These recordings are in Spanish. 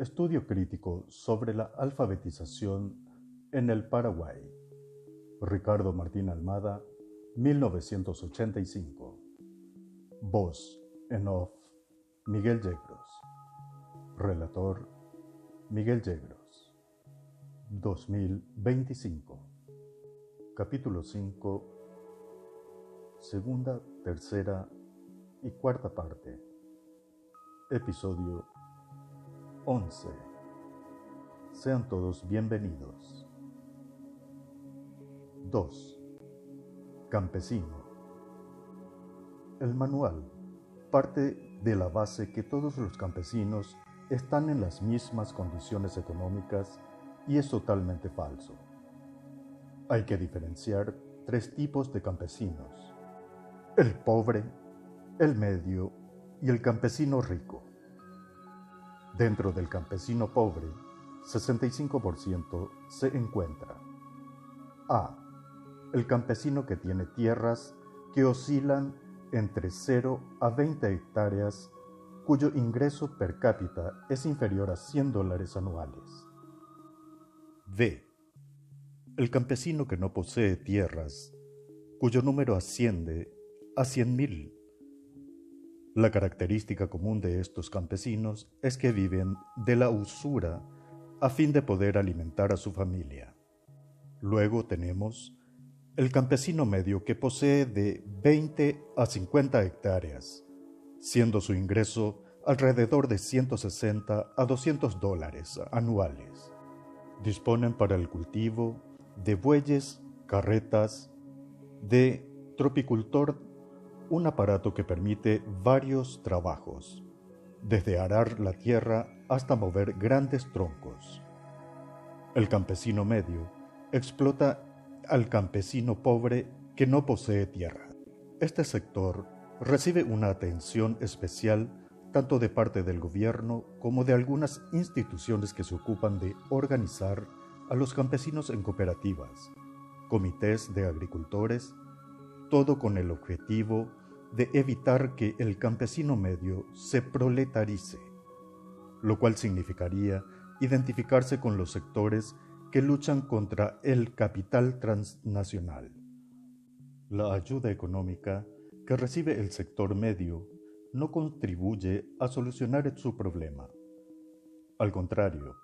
Estudio crítico sobre la alfabetización en el Paraguay. Ricardo Martín Almada, 1985. Voz en off, Miguel Yegros. Relator, Miguel Yegros. 2025. Capítulo 5. Segunda, tercera y cuarta parte. Episodio 11. Sean todos bienvenidos. 2. Campesino. El manual parte de la base que todos los campesinos están en las mismas condiciones económicas y es totalmente falso. Hay que diferenciar 3 tipos de campesinos: el pobre, el medio y el campesino rico. Dentro del campesino pobre, 65% se encuentra A. El campesino que tiene tierras que oscilan entre 0 a 20 hectáreas, cuyo ingreso per cápita es inferior a $100 anuales. B. El campesino que no posee tierras, cuyo número asciende a 100.000. La característica común de estos campesinos es que viven de la usura a fin de poder alimentar a su familia. Luego tenemos el campesino medio que posee de 20 a 50 hectáreas, siendo su ingreso alrededor de $160 a $200 anuales. Disponen para el cultivo de bueyes, carretas, de tropicultor, un aparato que permite varios trabajos, desde arar la tierra hasta mover grandes troncos. El campesino medio explota al campesino pobre que no posee tierra. Este sector recibe una atención especial tanto de parte del gobierno como de algunas instituciones que se ocupan de organizar a los campesinos en cooperativas, comités de agricultores, todo con el objetivo de evitar que el campesino medio se proletarice, lo cual significaría identificarse con los sectores que luchan contra el capital transnacional. La ayuda económica que recibe el sector medio no contribuye a solucionar su problema. Al contrario,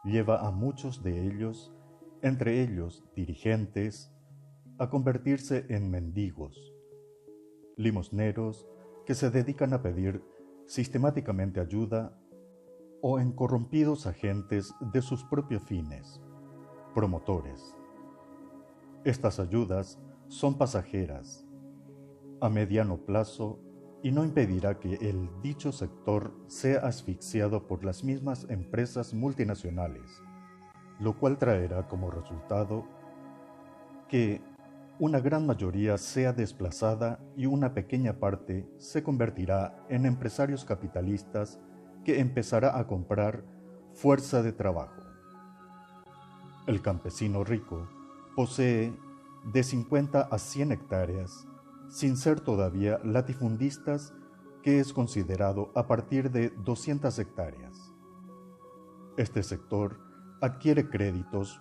lleva a muchos de ellos, entre ellos dirigentes, a convertirse en mendigos, limosneros que se dedican a pedir sistemáticamente ayuda, o en corrompidos agentes de sus propios fines, promotores. Estas ayudas son pasajeras, a mediano plazo, y no impedirá que el dicho sector sea asfixiado por las mismas empresas multinacionales, lo cual traerá como resultado que una gran mayoría sea desplazada y una pequeña parte se convertirá en empresarios capitalistas que empezará a comprar fuerza de trabajo. El campesino rico posee de 50 a 100 hectáreas, sin ser todavía latifundistas, que es considerado a partir de 200 hectáreas. Este sector adquiere créditos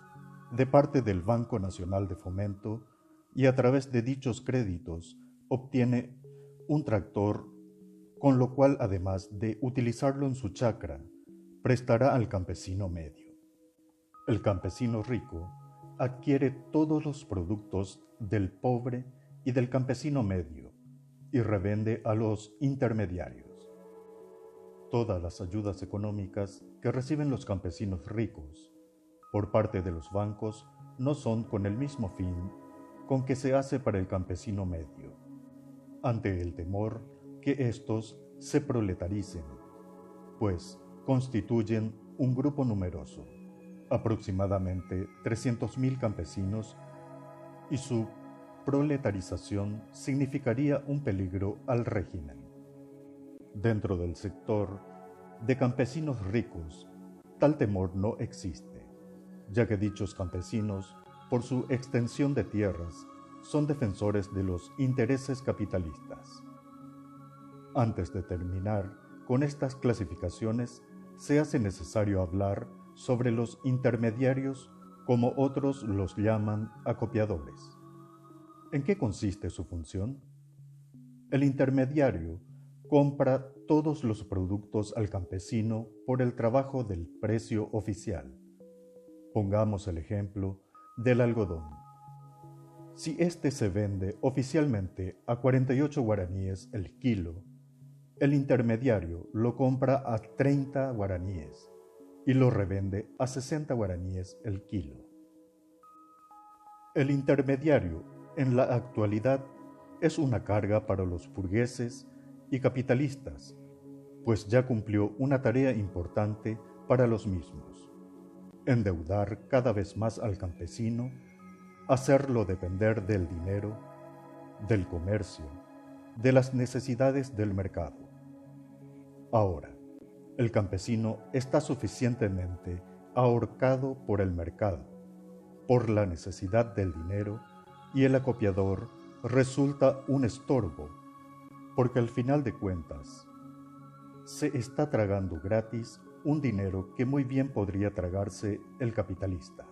de parte del Banco Nacional de Fomento y a través de dichos créditos obtiene un tractor, con lo cual, además de utilizarlo en su chacra, prestará al campesino medio. El campesino rico adquiere todos los productos del pobre y del campesino medio y revende a los intermediarios. Todas las ayudas económicas que reciben los campesinos ricos por parte de los bancos no son con el mismo fin con que se hace para el campesino medio, ante el temor que éstos se proletaricen, pues constituyen un grupo numeroso, aproximadamente 300.000 campesinos, y su proletarización significaría un peligro al régimen. Dentro del sector de campesinos ricos, tal temor no existe, ya que dichos campesinos, por su extensión de tierras, son defensores de los intereses capitalistas. Antes de terminar con estas clasificaciones, se hace necesario hablar sobre los intermediarios, como otros los llaman acopiadores. ¿En qué consiste su función? El intermediario compra todos los productos al campesino por el trabajo del precio oficial. Pongamos el ejemplo del algodón. Si éste se vende oficialmente a 48 guaraníes el kilo, el intermediario lo compra a 30 guaraníes y lo revende a 60 guaraníes el kilo. El intermediario, en la actualidad, es una carga para los burgueses y capitalistas, pues ya cumplió una tarea importante para los mismos: endeudar cada vez más al campesino, hacerlo depender del dinero, del comercio, de las necesidades del mercado. Ahora, el campesino está suficientemente ahorcado por el mercado, por la necesidad del dinero, y el acopiador resulta un estorbo, porque al final de cuentas se está tragando gratis un dinero que muy bien podría tragarse el capitalista.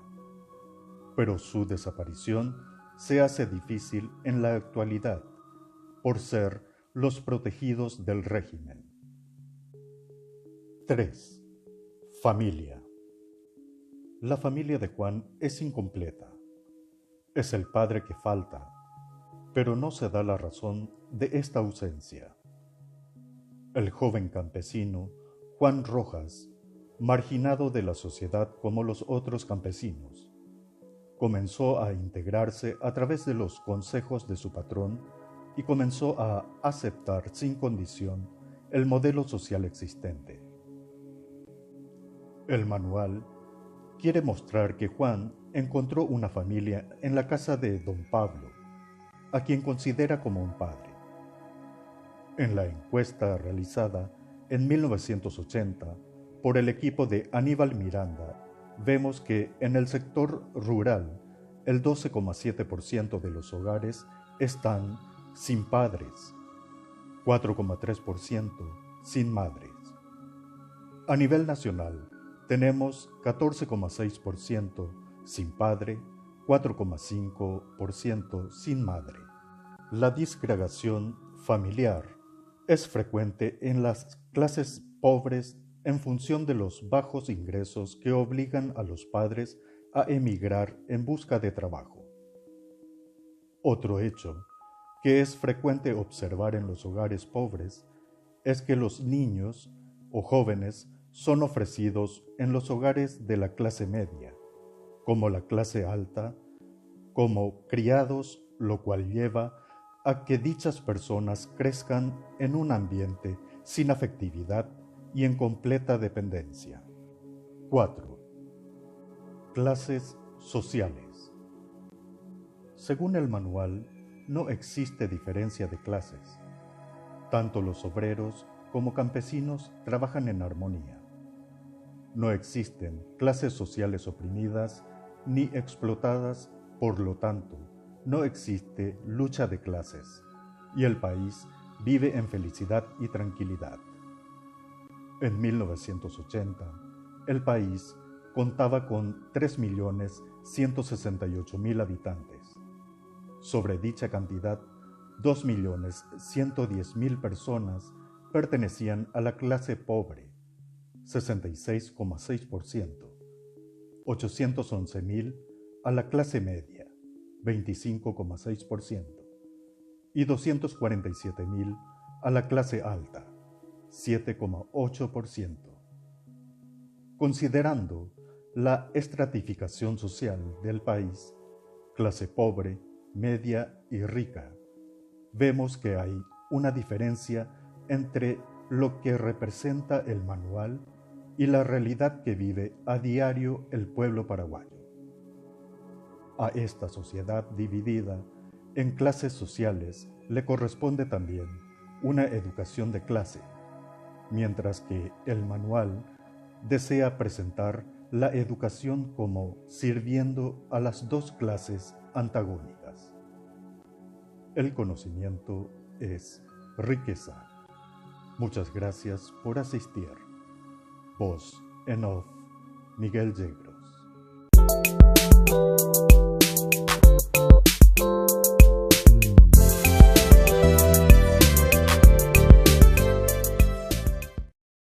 Pero su desaparición se hace difícil en la actualidad por ser los protegidos del régimen. 3. Familia. La familia de Juan es incompleta. Es el padre que falta, pero no se da la razón de esta ausencia. El joven campesino Juan Rojas, marginado de la sociedad como los otros campesinos, comenzó a integrarse a través de los consejos de su patrón y comenzó a aceptar sin condición el modelo social existente. El manual quiere mostrar que Juan encontró una familia en la casa de don Pablo, a quien considera como un padre. En la encuesta realizada en 1980 por el equipo de Aníbal Miranda, vemos que en el sector rural el 12,7% de los hogares están sin padres, 4,3% sin madres. A nivel nacional tenemos 14,6% sin padre, 4,5% sin madre. La disgregación familiar es frecuente en las clases pobres en función de los bajos ingresos que obligan a los padres a emigrar en busca de trabajo. Otro hecho que es frecuente observar en los hogares pobres es que los niños o jóvenes son ofrecidos en los hogares de la clase media, como la clase alta, como criados, lo cual lleva a que dichas personas crezcan en un ambiente sin afectividad y en completa dependencia. 4. Clases sociales. Según el manual, no existe diferencia de clases. Tanto los obreros como campesinos trabajan en armonía. No existen clases sociales oprimidas ni explotadas, por lo tanto, no existe lucha de clases, y el país vive en felicidad y tranquilidad. En 1980, el país contaba con 3.168.000 habitantes. Sobre dicha cantidad, 2.110.000 personas pertenecían a la clase pobre, 66,6%, 811.000 a la clase media, 25,6%, y 247.000 a la clase alta, 7,8%. Considerando la estratificación social del país, clase pobre, media y rica, vemos que hay una diferencia entre lo que representa el manual y la realidad que vive a diario el pueblo paraguayo. A esta sociedad dividida en clases sociales le corresponde también una educación de clase, mientras que el manual desea presentar la educación como sirviendo a las dos clases antagónicas. El conocimiento es riqueza. Muchas gracias por asistir. Voz en off, Miguel Yegros.